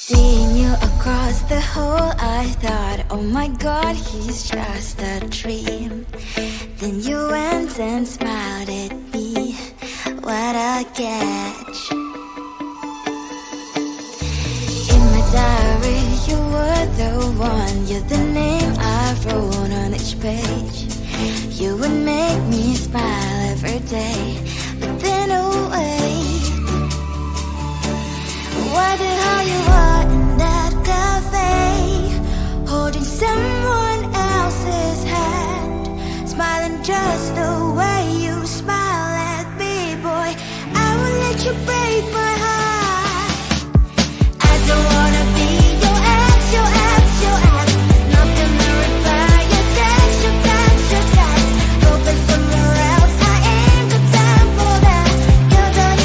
Seeing you across the hall, I thought, oh my god, he's just a dream. Then you went and smiled at me, what a catch. In my diary, you were the one, you're the name I wrote on each page. You would make me smile every day, but then oh wait, why the hell you are in that cafe, holding someone else's hand, smiling just the way you smile at me, boy. I will let you break my heart. I don't wanna be your ex, your ex, your ex. Not gonna reply your text, your text, your text. Open somewhere else, I ain't got time for that. You don't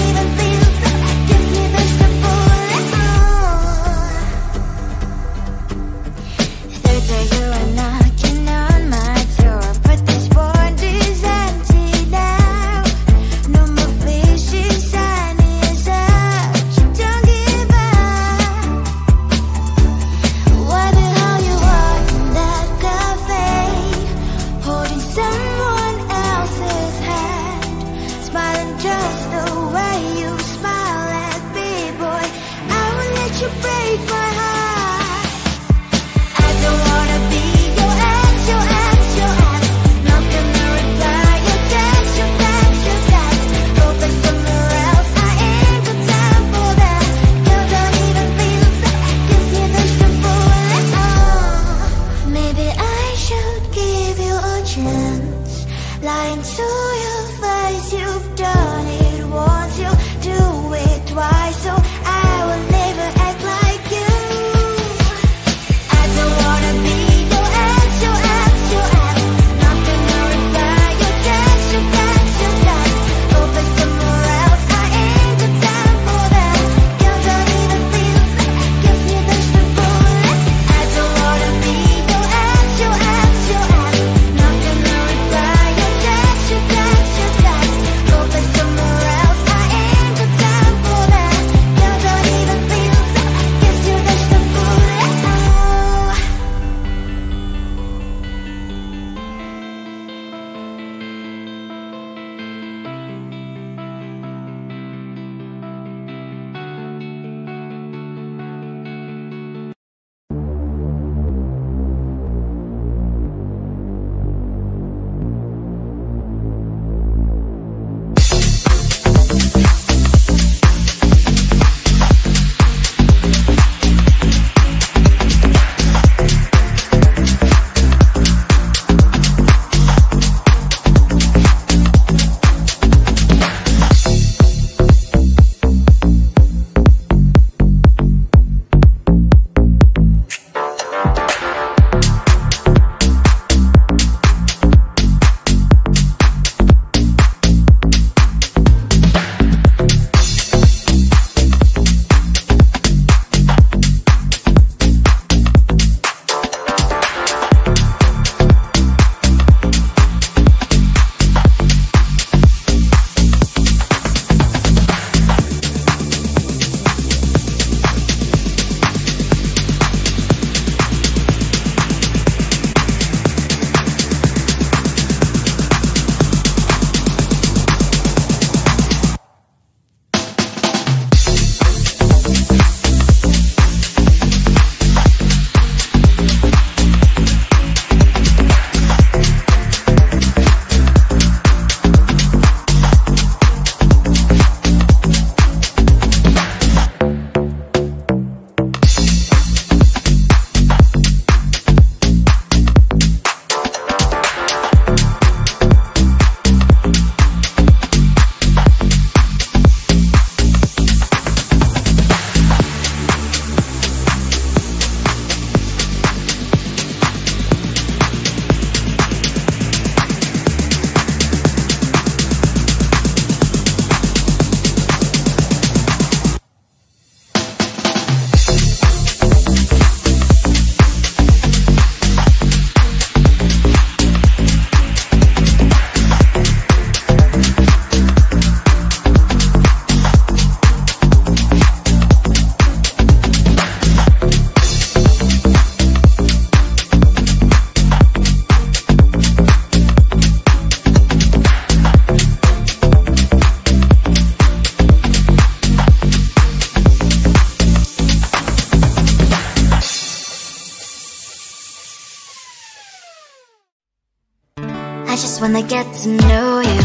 just wanna get to know you.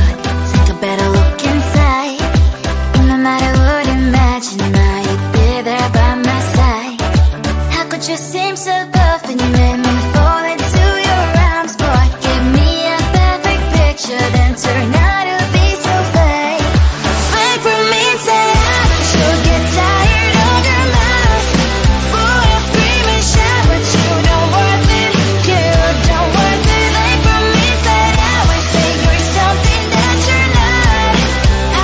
Take a better look inside. No matter what, imagine I'd be there by my side. How could you seem so perfect? You made me fall into your arms. Boy, give me a perfect picture, then turn out to be so fake. Fake from me, say I should get tired of your mouth. Full of scream and shout, but you don't worth it. You don't worth it. Fake from me, say I would say you're something that you're not.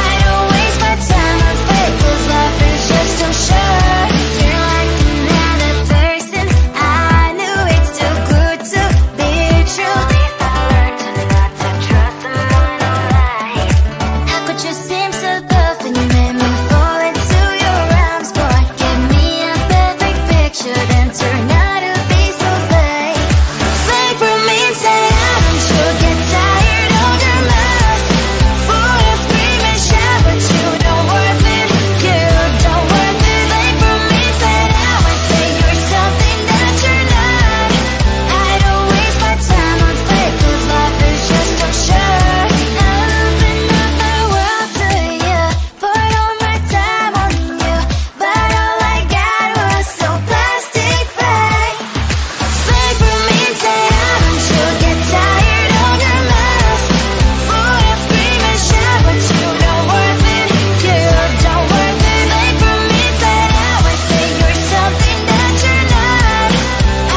I don't waste my time on fake, 'cause life is just so short. You're like another person. I knew it's too good to be true. I learned to not to trust someone online. How could you seem so perfect? You made me fall into your arms. Boy, give me a perfect picture, then turn out to be so fake. Fake from me, say I'm sure get tired of your mouth. Full of scream and shout, but you don't worth it. You don't worth it. Fake from me, say I would say you're something that you're not. I don't waste my time on fake, 'cause life is just so short. I open up my world to you, put all my time on you, but all I got was so plastic fake. Fake from me, say I'm sure get tired of your mouth. Full of scream and shout, but you don't worth it. You don't worth it. Fake from me, say I would say you're something that you're not.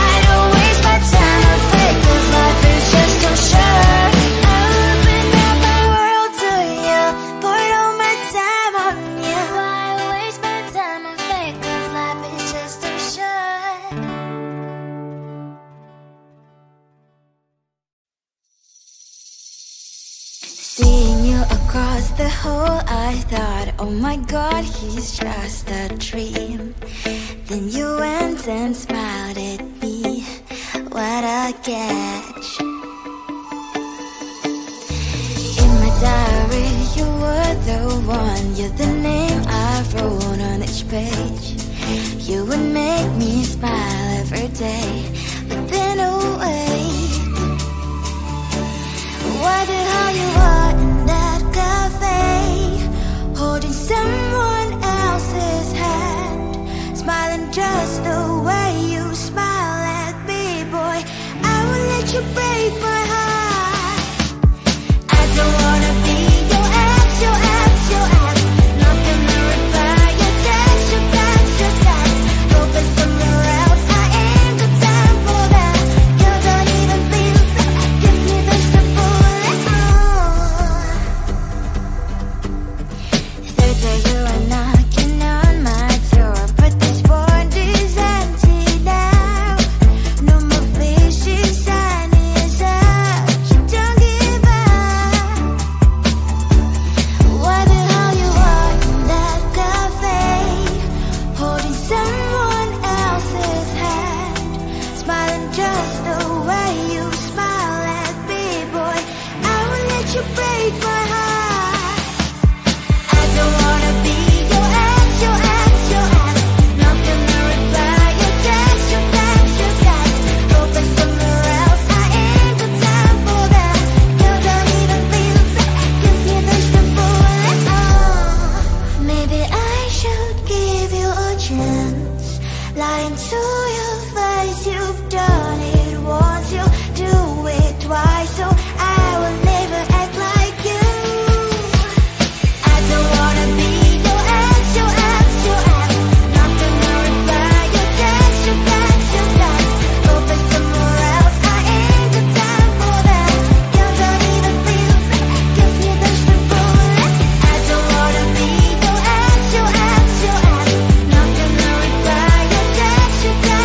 I don't waste my time on fake, 'cause life is just so short. I open up my world to you, put all my time on you. Why waste my time on fake, 'cause life is just so short. Seeing you across the hall, I thought, oh my God, he's just a dream. Then you went and smiled at me. What a catch. In my diary, you were the one. You're the name I wrote on each page. You would make me smile every day. But then, oh wait, why the hell you are in that cafe, holding someone else's hand, smiling just the way you smile at me, boy. I will let you break my heart. I don't wanna be your ex, your ex, your ex. Not gonna reply your text, your text, your text. Focus somewhere else, I ain't got time for that. You don't even feel so, give me vegetable. Third day you are knocking on my door, but this phone is empty now. No more faces, sign is up. You don't give up. Why the hell you are in that cafe, holding someone else's hand, smiling just the way you smile at me, boy. I will let you break my heart. I don't wanna be your ex, your ex, your ex. Not gonna reply your text, your text, your text. Focus somewhere else, I ain't got time for that. You don't even feel so, give me vegetable. Maybe I should give you a chance. Lying to your face, you've done it once, you do it twice, so I will never act like you. I don't wanna be your ex, your ex, your ex. Not gonna reply your text, your text, your text. Focus somewhere else, I ain't got time for that. You don't even feel so, give me vegetable. I don't wanna be your ex, your ex, your ex. Not gonna reply your text, your text.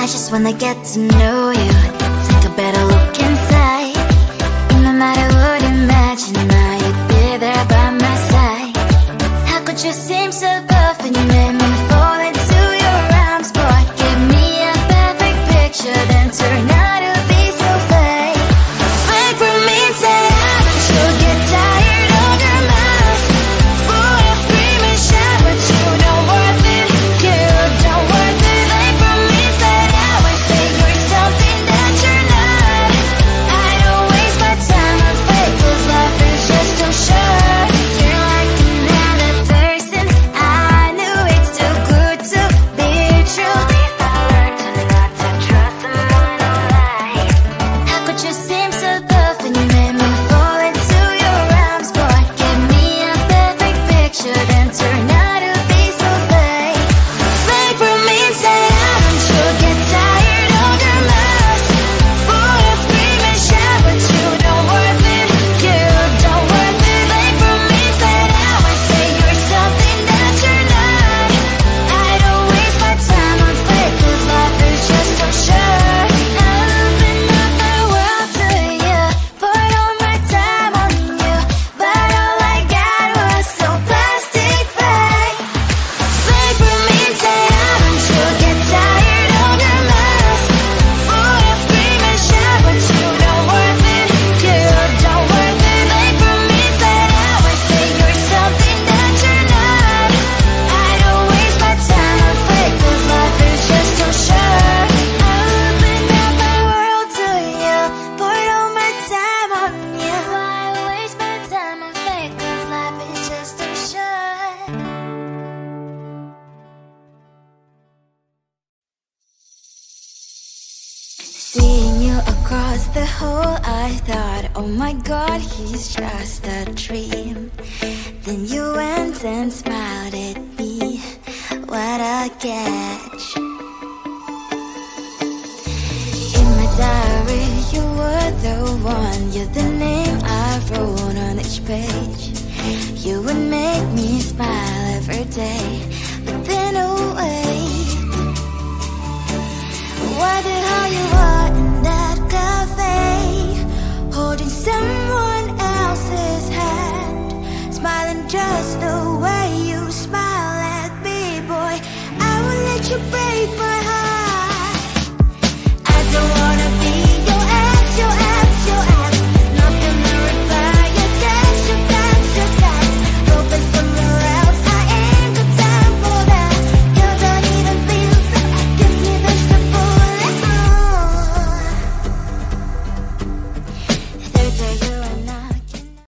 I just wanna get to know you, take a better look inside. No matter what, imagine now you'd be there by my side. How could you seem so perfect, you made me fall into your arms, boy. Give me a perfect picture, then turn out to be so fake. Fake for me, say I don't you get tired of your mouth. Full of scream and shout, but you don't worth it, you don't worth it. Fake for me, say I would say you're something that you're not. I don't waste my time on fake, 'cause life is just too short. You're like another person, I knew it's too good to be true. I learned to not to trust someone who lies. How could you seem so perfect, you made me fall into your arms, boy. Give me a perfect picture, then turn out to be so fake. Fake for me, say I don't you get tired of your mouth. Full of scream and shout, but you don't worth it, you don't worth it. Fake for me, say I would say you're something that you're not. I don't waste my time on fake, 'cause life is just too short. I open up my world to you, poured all my time on you, but all I got was so plastic fake. Fake for me, say I don't you get tired of your mouth. Full of scream and shout, but you don't worth it, you don't worth it. Fake for me, say I would say you're something that you're not. I don't waste my time on fake, 'cause life is just too short. I opened up my world to you, poured all my time on you. Why waste my time on fake, 'cause life is just too short. Seeing you across the hall, I thought, oh my God, he's just a dream. Then you went and smiled at me, what a catch. In my diary, you were the one, you're the name I wrote on each page. You would make me smile every day.